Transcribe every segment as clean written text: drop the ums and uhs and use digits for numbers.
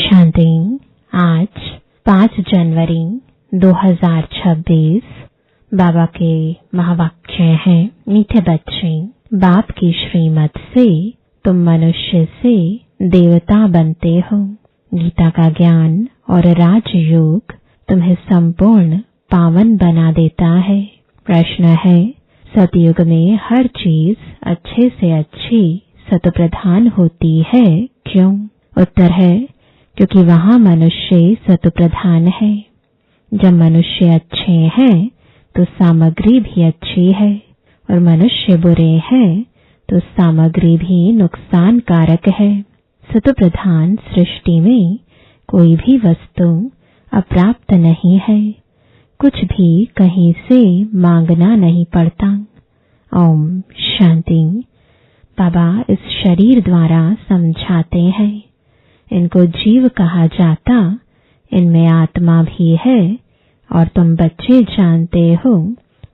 शांति। आज 5 जनवरी 2026 बाबा के महावाक्य हैं। मीठे बच्चे, बाप की श्रीमत से तुम मनुष्य से देवता बनते हो। गीता का ज्ञान और राजयोग तुम्हें संपूर्ण पावन बना देता है। प्रश्न है, सतयुग में हर चीज अच्छे से अच्छी सतप्रधान होती है, क्यों? उत्तर है, क्योंकि वहां मनुष्य सतप्रधान है। जब मनुष्य अच्छे हैं तो सामग्री भी अच्छी है, और मनुष्य बुरे हैं तो सामग्री भी नुकसान कारक है। सतप्रधान सृष्टि में कोई भी वस्तु अप्राप्त नहीं है, कुछ भी कहीं से मांगना नहीं पड़ता। ओम शांति। बाबा इस शरीर द्वारा समझाते हैं। इनको जीव कहा जाता, इनमें आत्मा भी है, और तुम बच्चे जानते हो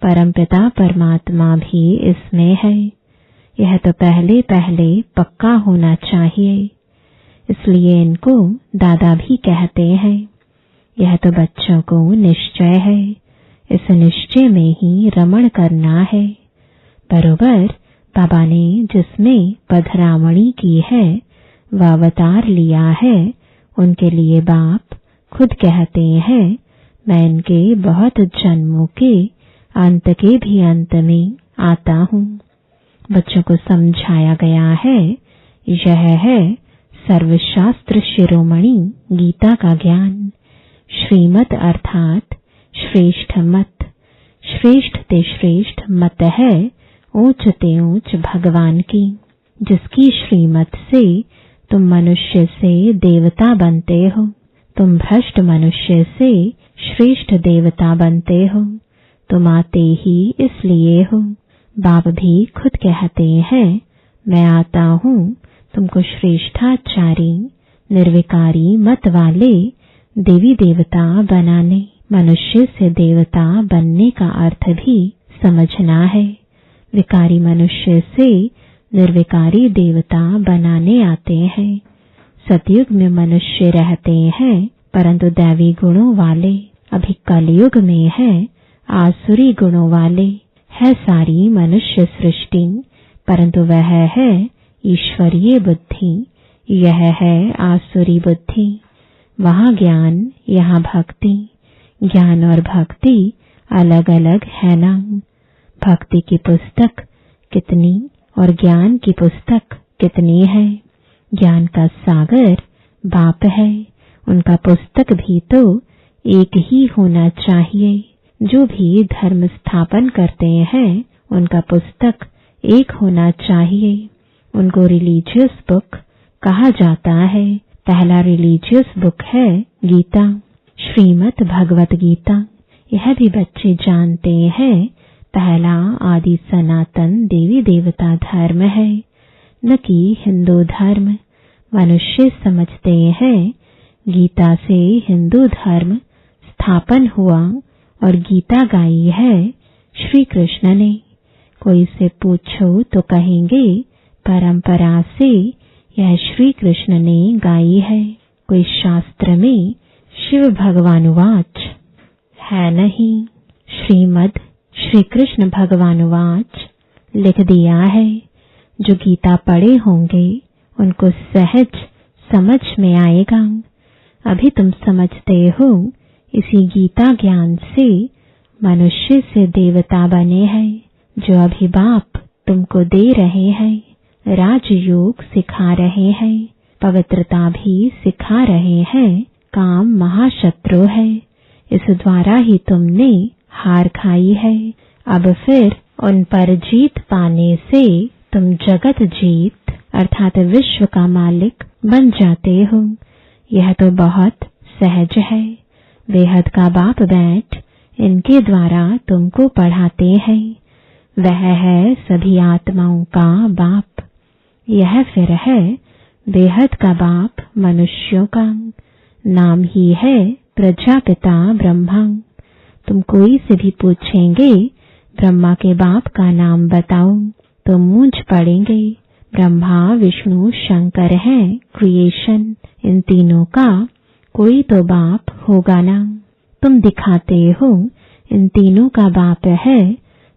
परमपिता परमात्मा भी इसमें है। यह तो पहले पहले पक्का होना चाहिए, इसलिए इनको दादा भी कहते हैं। यह तो बच्चों को निश्चय है, इस निश्चय में ही रमण करना है। बरोबर बाबा ने जिसमें पधरामणी की है वह अवतार लिया है, उनके लिए बाप खुद कहते हैं, मैं इनके बहुत जन्मों के अंत के भी अंत में आता हूँ। बच्चों को समझाया गया है, यह है सर्वशास्त्र शिरोमणि गीता का ज्ञान। श्रीमत अर्थात श्रेष्ठ मत। श्रेष्ठ ते श्रेष्ठ मत है ऊंच ते ऊंच भगवान की, जिसकी श्रीमत से तुम मनुष्य से देवता बनते हो। तुम भ्रष्ट मनुष्य से श्रेष्ठ देवता बनते हो। तुम आते ही इसलिए हो। बाप भी खुद कहते हैं, मैं आता हूँ तुमको श्रेष्ठाचारी निर्विकारी मत वाले देवी देवता बनाने। मनुष्य से देवता बनने का अर्थ भी समझना है। विकारी मनुष्य से निर्विकारी देवता बनाने आते हैं। सतयुग में मनुष्य रहते हैं परंतु दैवी गुणों वाले। अभी कलयुग में है आसुरी गुणों वाले। है सारी मनुष्य सृष्टि परंतु वह है ईश्वरीय बुद्धि, यह है आसुरी बुद्धि। वहाँ ज्ञान, यहाँ भक्ति। ज्ञान और भक्ति अलग अलग है ना। भक्ति की पुस्तक कितनी और ज्ञान की पुस्तक कितनी है। ज्ञान का सागर बाप है, उनका पुस्तक भी तो एक ही होना चाहिए। जो भी धर्म स्थापन करते हैं उनका पुस्तक एक होना चाहिए। उनको रिलीजियस बुक कहा जाता है। पहला रिलीजियस बुक है गीता, श्रीमद् भगवत गीता। यह भी बच्चे जानते हैं, पहला आदि सनातन देवी देवता धर्म है, न कि हिंदू धर्म। मनुष्य समझते हैं गीता से हिंदू धर्म स्थापन हुआ और गीता गाई है श्री कृष्ण ने। कोई से पूछो तो कहेंगे परंपरा से यह श्री कृष्ण ने गाई है, कोई शास्त्र में शिव भगवानुवाच है नहीं। श्रीमद् श्री कृष्ण भगवानुवाच लिख दिया है। जो गीता पढ़े होंगे उनको सहज समझ में आएगा। अभी तुम समझते हो इसी गीता ज्ञान से मनुष्य से देवता बने हैं। जो अभी बाप तुमको दे रहे हैं, राजयोग सिखा रहे हैं, पवित्रता भी सिखा रहे हैं। काम महाशत्रु है, इस द्वारा ही तुमने हार खाई है। अब फिर उन पर जीत पाने से तुम जगत जीत अर्थात विश्व का मालिक बन जाते हो। यह तो बहुत सहज है। बेहद का बाप बैठ इनके द्वारा तुमको पढ़ाते हैं। वह है सभी आत्माओं का बाप। यह फिर है बेहद का बाप मनुष्यों का। नाम ही है प्रजापिता ब्रह्मा। तुम कोई से भी पूछेंगे ब्रह्मा के बाप का नाम बताओ तो मूंझ पड़ेंगे। ब्रह्मा विष्णु शंकर हैं क्रिएशन, इन तीनों का कोई तो बाप होगा ना। तुम दिखाते हो इन तीनों का बाप है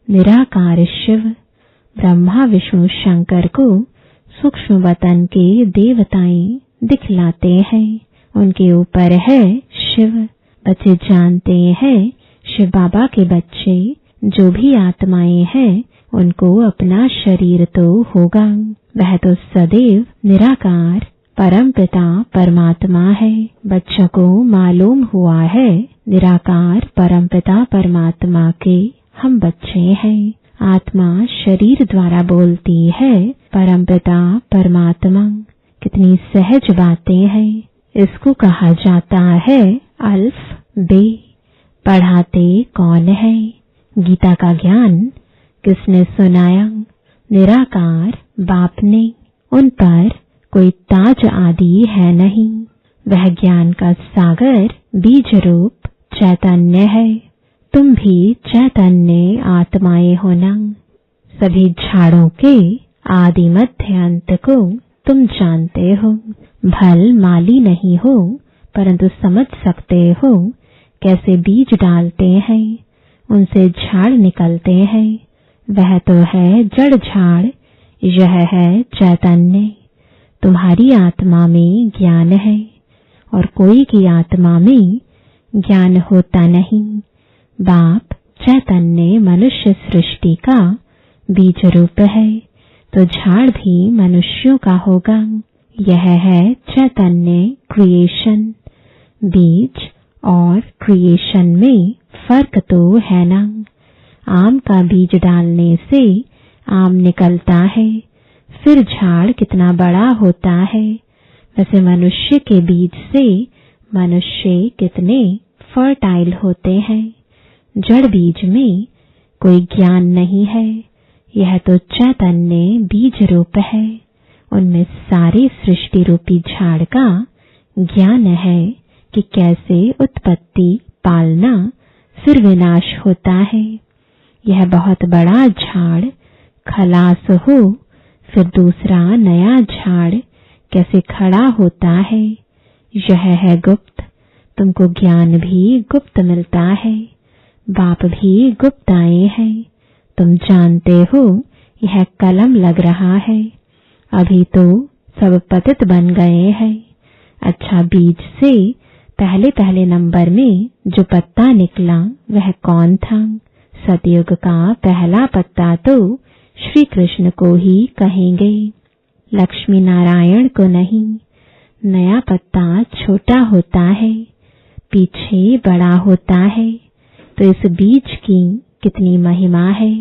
निराकार शिव। ब्रह्मा विष्णु शंकर को सूक्ष्म वतन के देवताएं दिखलाते हैं, उनके ऊपर है शिव। बच्चे जानते हैं शिव बाबा के बच्चे जो भी आत्माएं हैं उनको अपना शरीर तो होगा, वह तो सदैव निराकार परमपिता परमात्मा है। बच्चों को मालूम हुआ है निराकार परमपिता परमात्मा के हम बच्चे हैं। आत्मा शरीर द्वारा बोलती है परमपिता परमात्मा। कितनी सहज बातें हैं। इसको कहा जाता है अल्फ बे। पढ़ाते कौन है? गीता का ज्ञान किसने सुनाया? निराकार बाप ने। उन पर कोई ताज आदि है नहीं। वह ज्ञान का सागर बीज रूप चैतन्य है। तुम भी चैतन्य आत्माएं हो ना। सभी झाड़ों के आदि मध्य अंत को तुम जानते हो। भल माली नहीं हो परंतु समझ सकते हो कैसे बीज डालते हैं उनसे झाड़ निकलते हैं। वह तो है जड़ झाड़, यह है चैतन्य। तुम्हारी आत्मा में ज्ञान है और कोई की आत्मा में ज्ञान होता नहीं। बाप चैतन्य मनुष्य सृष्टि का बीज रूप है तो झाड़ भी मनुष्यों का होगा। यह है चैतन्य क्रिएशन। बीज और क्रिएशन में फर्क तो है ना। आम का बीज डालने से आम निकलता है, फिर झाड़ कितना बड़ा होता है। वैसे मनुष्य के बीज से मनुष्य कितने फर्टाइल होते हैं। जड़ बीज में कोई ज्ञान नहीं है, यह तो चैतन्य बीज रूप है। उनमें सारे सृष्टि रूपी झाड़ का ज्ञान है कि कैसे उत्पत्ति, पालना, फिर विनाश होता है। यह बहुत बड़ा झाड़ खलास हो फिर दूसरा नया झाड़ कैसे खड़ा होता है, यह है गुप्त। तुमको ज्ञान भी गुप्त मिलता है, बाप भी गुप्त आए हैं। तुम जानते हो यह कलम लग रहा है, अभी तो सब पतित बन गए हैं। अच्छा, बीज से पहले पहले नंबर में जो पत्ता निकला वह कौन था? सतयुग का पहला पत्ता तो श्री कृष्ण को ही कहेंगे, लक्ष्मी नारायण को नहीं। नया पत्ता छोटा होता है, पीछे बड़ा होता है। तो इस बीज की कितनी महिमा है।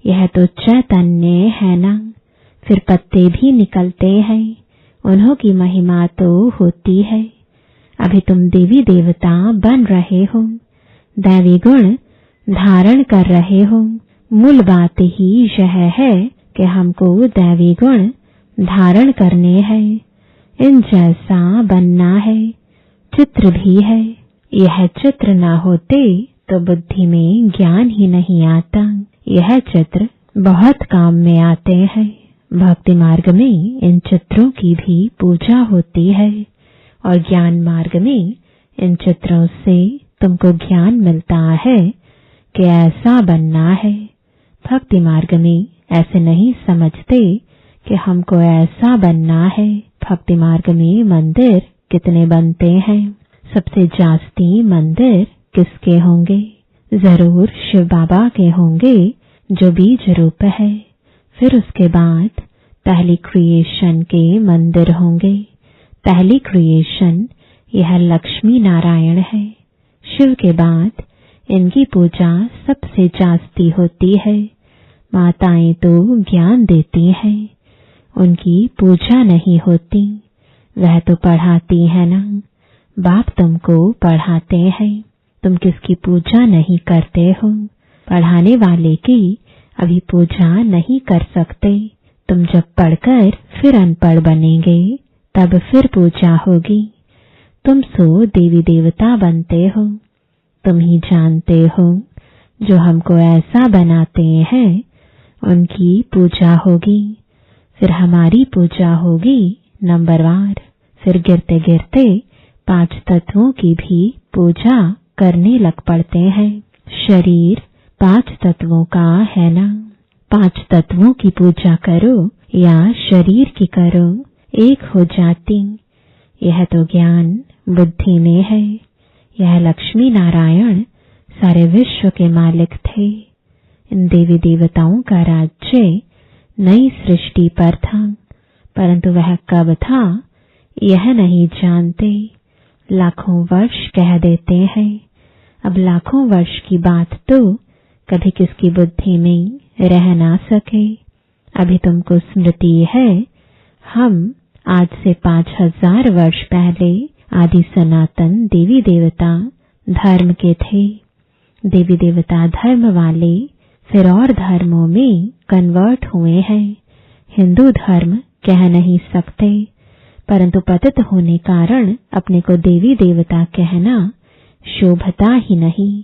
यह तो चैतन्य है ना। फिर पत्ते भी निकलते हैं, उन्हों की महिमा तो होती है। अभी तुम देवी देवता बन रहे हो, दैवी गुण धारण कर रहे हो। मूल बात ही यह है कि हमको दैवी गुण धारण करने हैं, इन जैसा बनना है। चित्र भी है, यह चित्र ना होते तो बुद्धि में ज्ञान ही नहीं आता। यह चित्र बहुत काम में आते हैं। भक्ति मार्ग में इन चित्रों की भी पूजा होती है और ज्ञान मार्ग में इन चित्रों से तुमको ज्ञान मिलता है कि ऐसा बनना है। भक्ति मार्ग में ऐसे नहीं समझते कि हमको ऐसा बनना है। भक्ति मार्ग में मंदिर कितने बनते हैं? सबसे जास्ती मंदिर किसके होंगे? जरूर शिव बाबा के होंगे जो बीज रूप है। फिर उसके बाद पहली क्रिएशन के मंदिर होंगे। पहली क्रिएशन यह लक्ष्मी नारायण है। शिव के बाद इनकी पूजा सबसे जास्ती होती है। माताएं तो ज्ञान देती हैं, उनकी पूजा नहीं होती। वह तो पढ़ाती है ना। बाप तुमको पढ़ाते हैं, तुम किसकी पूजा नहीं करते हो। पढ़ाने वाले की अभी पूजा नहीं कर सकते। तुम जब पढ़कर फिर अनपढ़ बनेंगे तब फिर पूजा होगी। तुम सो देवी देवता बनते हो, तुम ही जानते हो। जो हमको ऐसा बनाते हैं उनकी पूजा होगी। फिर हमारी पूजा होगी नंबरवार। फिर गिरते गिरते 5 तत्वों की भी पूजा करने लग पड़ते हैं। शरीर 5 तत्वों का है ना। 5 तत्वों की पूजा करो या शरीर की करो, एक हो जाती। यह तो ज्ञान बुद्धि में है। यह लक्ष्मी नारायण सारे विश्व के मालिक थे। इन देवी देवताओं का राज्य नई सृष्टि पर था, परंतु वह कब था यह नहीं जानते। लाखों वर्ष कह देते हैं। अब लाखों वर्ष की बात तो कभी किसकी बुद्धि में रह ना सके। अभी तुमको स्मृति है, हम आज से 5000 वर्ष पहले आदि सनातन देवी देवता धर्म के थे। देवी देवता धर्म वाले फिर और धर्मों में कन्वर्ट हुए हैं। हिंदू धर्म कह नहीं सकते, परंतु पतित होने कारण अपने को देवी देवता कहना शोभता ही नहीं।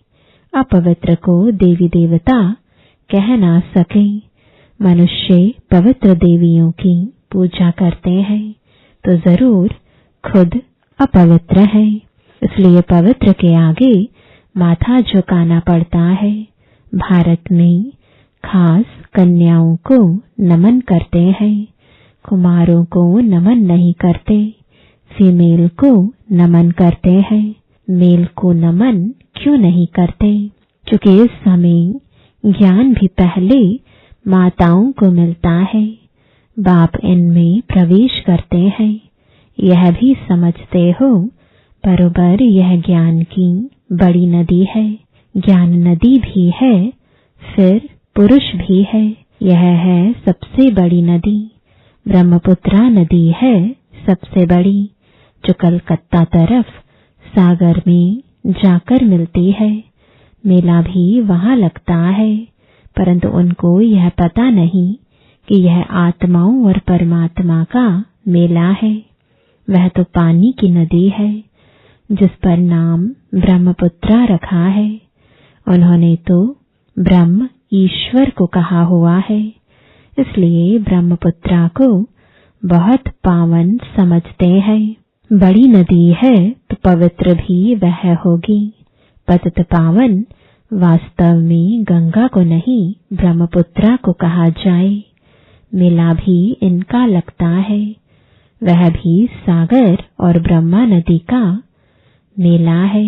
अपवित्र को देवी देवता कह ना सके। मनुष्य पवित्र देवियों की पूजा करते हैं तो जरूर खुद अपवित्र है, इसलिए पवित्र के आगे माथा झुकाना पड़ता है। भारत में खास कन्याओं को नमन करते हैं, कुमारों को नमन नहीं करते। फीमेल को नमन करते हैं, मेल को नमन क्यों नहीं करते? क्योंकि इस समय ज्ञान भी पहले माताओं को मिलता है, बाप इनमें प्रवेश करते हैं। यह भी समझते हो बरोबर यह ज्ञान की बड़ी नदी है। ज्ञान नदी भी है, फिर पुरुष भी है। यह है सबसे बड़ी नदी। ब्रह्मपुत्रा नदी है सबसे बड़ी, जो कलकत्ता तरफ सागर में जाकर मिलती है। मेला भी वहां लगता है, परंतु उनको यह पता नहीं कि यह आत्माओं और परमात्मा का मेला है। वह तो पानी की नदी है, जिस पर नाम ब्रह्मपुत्रा रखा है। उन्होंने तो ब्रह्म ईश्वर को कहा हुआ है, इसलिए ब्रह्मपुत्रा को बहुत पावन समझते हैं। बड़ी नदी है तो पवित्र भी वह होगी। पतित पावन वास्तव में गंगा को नहीं ब्रह्मपुत्रा को कहा जाए। मेला भी इनका लगता है, वह भी सागर और ब्रह्मा नदी का मेला है।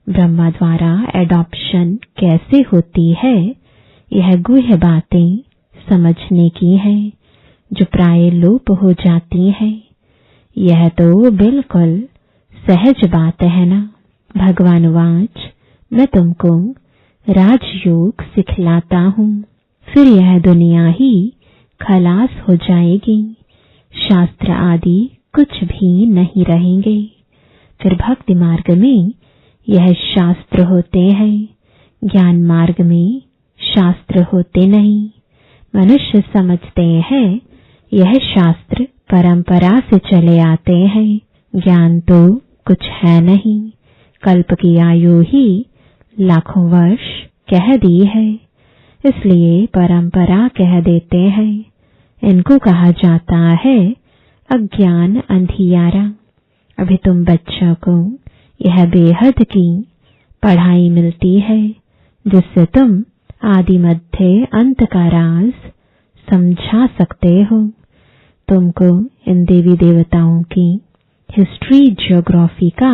ब्रह्मा द्वारा एडॉप्शन कैसे होती है, यह गुह्य बातें समझने की हैं, जो प्राय लोप हो जाती हैं। यह तो बिल्कुल सहज बात है ना। भगवान वाच, मैं तुमको राजयोग सिखलाता हूँ, फिर यह दुनिया ही खलास हो जाएगी। शास्त्र आदि कुछ भी नहीं रहेंगे। फिर भक्ति मार्ग में यह शास्त्र होते हैं, ज्ञान मार्ग में शास्त्र होते नहीं। मनुष्य समझते हैं यह शास्त्र परंपरा से चले आते हैं, ज्ञान तो कुछ है नहीं। कल्प की आयु ही लाखों वर्ष कह दी है, इसलिए परंपरा कह देते हैं। इनको कहा जाता है अज्ञान अंधियारा। अभी तुम बच्चों को यह बेहद की पढ़ाई मिलती है, जिससे तुम आदि मध्य अंत का राज समझा सकते हो। तुमको इन देवी देवताओं की हिस्ट्री ज्योग्राफी का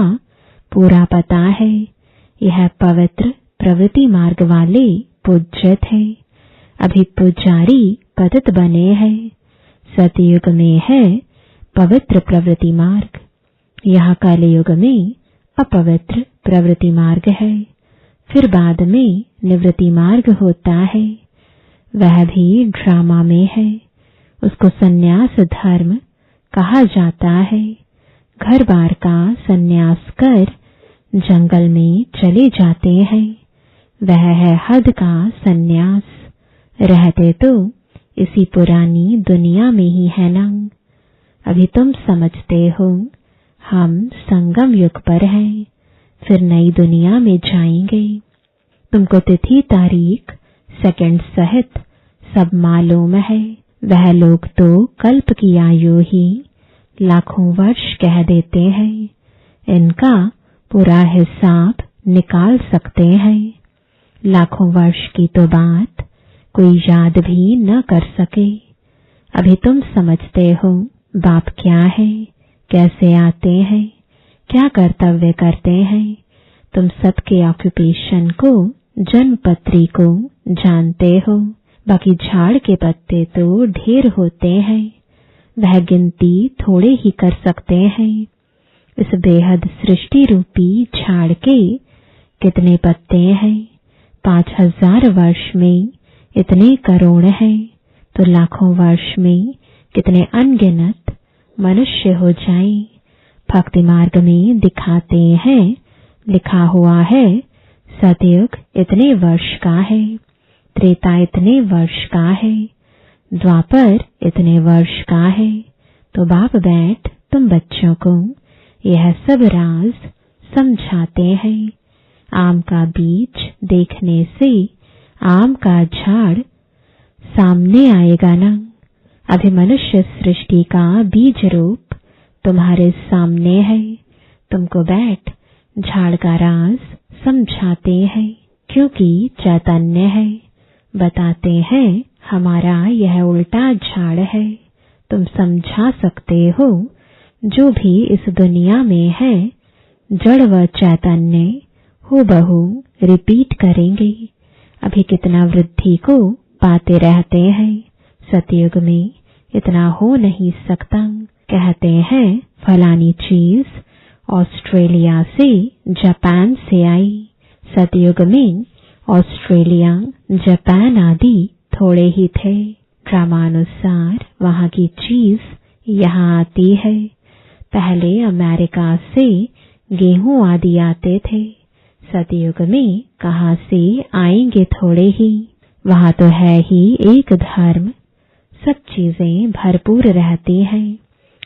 पूरा पता है। यह पवित्र प्रवृत्ति मार्ग वाले पूज्य थे। अभी पुजारी पतित बने हैं। सतयुग में है पवित्र प्रवृत्ति मार्ग, यहाँ कलयुग में अपवित्र प्रवृत्ति मार्ग है। फिर बाद में निवृत्ति मार्ग होता है, वह भी ड्रामा में है। उसको संन्यास धर्म कहा जाता है। घर बार का संन्यास कर जंगल में चले जाते हैं, वह है हद का संन्यास। रहते तो इसी पुरानी दुनिया में ही है ना। अभी तुम समझते हो हम संगम युग पर हैं, फिर नई दुनिया में जाएंगे। तुमको तिथि तारीख सेकंड सहित सब मालूम है। वह लोग तो कल्प की आयु ही लाखों वर्ष कह देते हैं, इनका पूरा हिसाब निकाल सकते हैं। लाखों वर्ष की तो बात कोई याद भी न कर सके। अभी तुम समझते हो बाप क्या है, कैसे आते हैं, क्या कर्तव्य करते हैं। तुम सबके ऑक्यूपेशन को, जन्म पत्री को जानते हो। बाकी झाड़ के पत्ते तो ढेर होते हैं, वह गिनती थोड़े ही कर सकते हैं। इस बेहद सृष्टि रूपी झाड़ के कितने पत्ते हैं? 5000 वर्ष में इतने करोड़ हैं, तो लाखों वर्ष में कितने अनगिनत मनुष्य हो जाए। भक्ति मार्ग में दिखाते हैं, लिखा हुआ है सतयुग इतने वर्ष का है, त्रेता इतने वर्ष का है, द्वापर इतने वर्ष का है। तो बाप बैठ तुम बच्चों को यह सब राज समझाते हैं। आम का बीज देखने से आम का झाड़ सामने आएगा ना। अभी मनुष्य सृष्टि का बीज रूप तुम्हारे सामने है। तुमको बैठ झाड़ का राज समझाते हैं, क्योंकि चैतन्य है। बताते हैं हमारा यह उल्टा झाड़ है। तुम समझा सकते हो जो भी इस दुनिया में है, जड़ व चैतन्य हूबहू रिपीट करेंगे। अभी कितना वृद्धि को पाते रहते हैं, सतयुग में इतना हो नहीं सकता। कहते हैं फलानी चीज ऑस्ट्रेलिया से, जापान से आई। सतयुग में ऑस्ट्रेलिया, जापान आदि थोड़े ही थे। क्रमानुसार वहां की चीज यहाँ आती है। पहले अमेरिका से गेहूं आदि आते थे। सतयुग में कहां से आएंगे थोड़े ही। वहां तो है ही एक धर्म, सब चीजें भरपूर रहती हैं।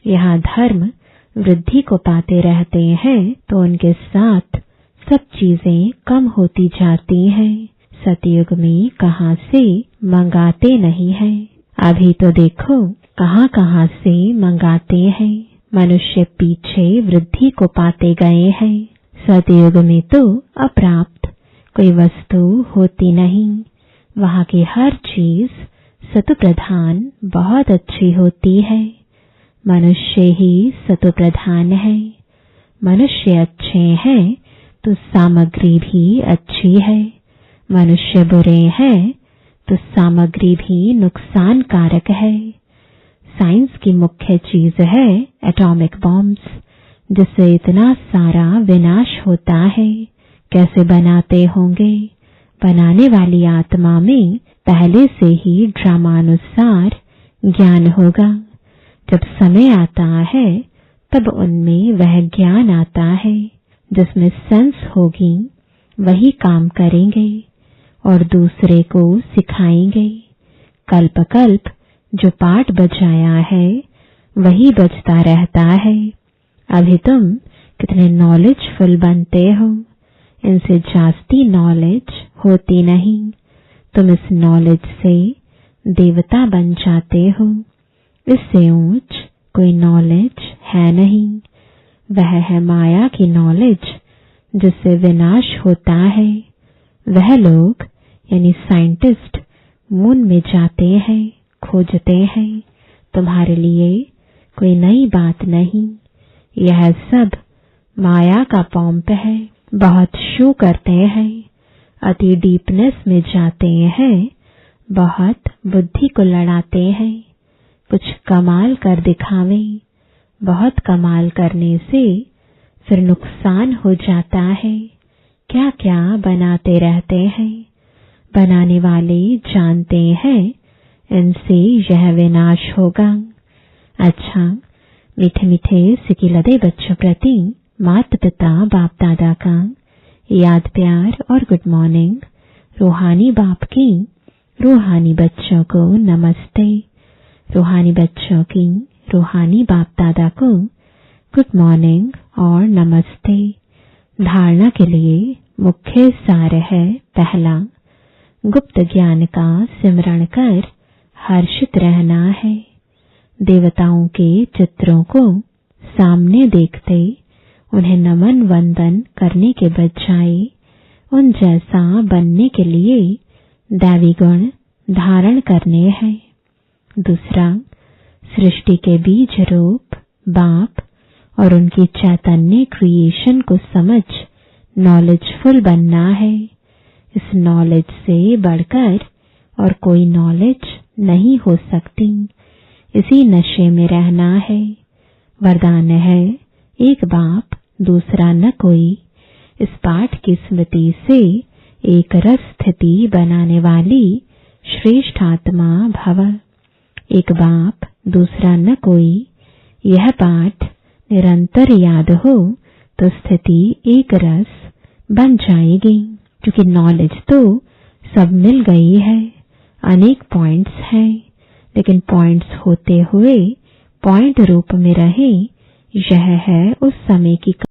यहाँ धर्म वृद्धि को पाते रहते हैं, तो उनके साथ सब चीजें कम होती जाती हैं। सतयुग में कहां से मंगाते नहीं हैं। अभी तो देखो कहां कहां से मंगाते हैं। मनुष्य पीछे वृद्धि को पाते गए हैं। सतयुग में तो अप्राप्त कोई वस्तु होती नहीं। वहां की हर चीज सतो प्रधान बहुत अच्छी होती है। मनुष्य ही सतो प्रधान है। मनुष्य अच्छे हैं तो सामग्री भी अच्छी है। मनुष्य बुरे हैं तो सामग्री भी नुकसान कारक है। साइंस की मुख्य चीज है एटॉमिक बॉम्ब्स, जिससे इतना सारा विनाश होता है। कैसे बनाते होंगे? बनाने वाली आत्मा में पहले से ही ड्रामानुसार ज्ञान होगा। जब समय आता है तब उनमें वह ज्ञान आता है। जिसमें सेंस होगी वही काम करेंगे और दूसरे को सिखाएंगे। कल्प कल्प जो पाठ बजाया है वही बजता रहता है। अभी तुम कितने नॉलेजफुल बनते हो, इनसे जास्ती नॉलेज होती नहीं। तुम इस नॉलेज से देवता बन जाते हो। इससे ऊंच कोई नॉलेज है नहीं। वह है माया की नॉलेज, जिससे विनाश होता है। वह लोग यानी साइंटिस्ट मून में जाते हैं, खोजते हैं। तुम्हारे लिए कोई नई बात नहीं। यह सब माया का पॉम्प है। बहुत शो करते हैं, अति डीपनेस में जाते हैं, बहुत बुद्धि को लड़ाते हैं। कुछ कमाल कर दिखावें। बहुत कमाल करने से फिर नुकसान हो जाता है। क्या क्या बनाते रहते हैं। बनाने वाले जानते हैं इनसे यह विनाश होगा। अच्छा, मीठे मीठे सिकिलदे बच्चों प्रति माता पिता बाप दादा का याद प्यार और गुड मॉर्निंग। रूहानी बाप की रूहानी बच्चों को नमस्ते। रूहानी बच्चों की रूहानी बाप दादा को गुड मॉर्निंग और नमस्ते। धारणा के लिए मुख्य सार है, पहला, गुप्त ज्ञान का सिमरण कर हर्षित रहना है। देवताओं के चित्रों को सामने देखते उन्हें नमन वंदन करने के बजाय उन जैसा बनने के लिए दैवी गुण धारण करने हैं। दूसरा, सृष्टि के बीज रूप बाप और उनकी चैतन्य क्रिएशन को समझ नॉलेजफुल बनना है। इस नॉलेज से बढ़कर और कोई नॉलेज नहीं हो सकती। इसी नशे में रहना है। वरदान है, एक बाप दूसरा न कोई। इस पाठ की स्मृति से एक रस स्थिति बनाने वाली श्रेष्ठ आत्मा भव। एक बाप दूसरा न कोई। यह पाठ निरंतर याद हो तो स्थिति एक रस बन जाएगी। क्योंकि नॉलेज तो सब मिल गई है। अनेक पॉइंट्स हैं, लेकिन पॉइंट्स होते हुए पॉइंट रूप में रहे, यह है उस समय की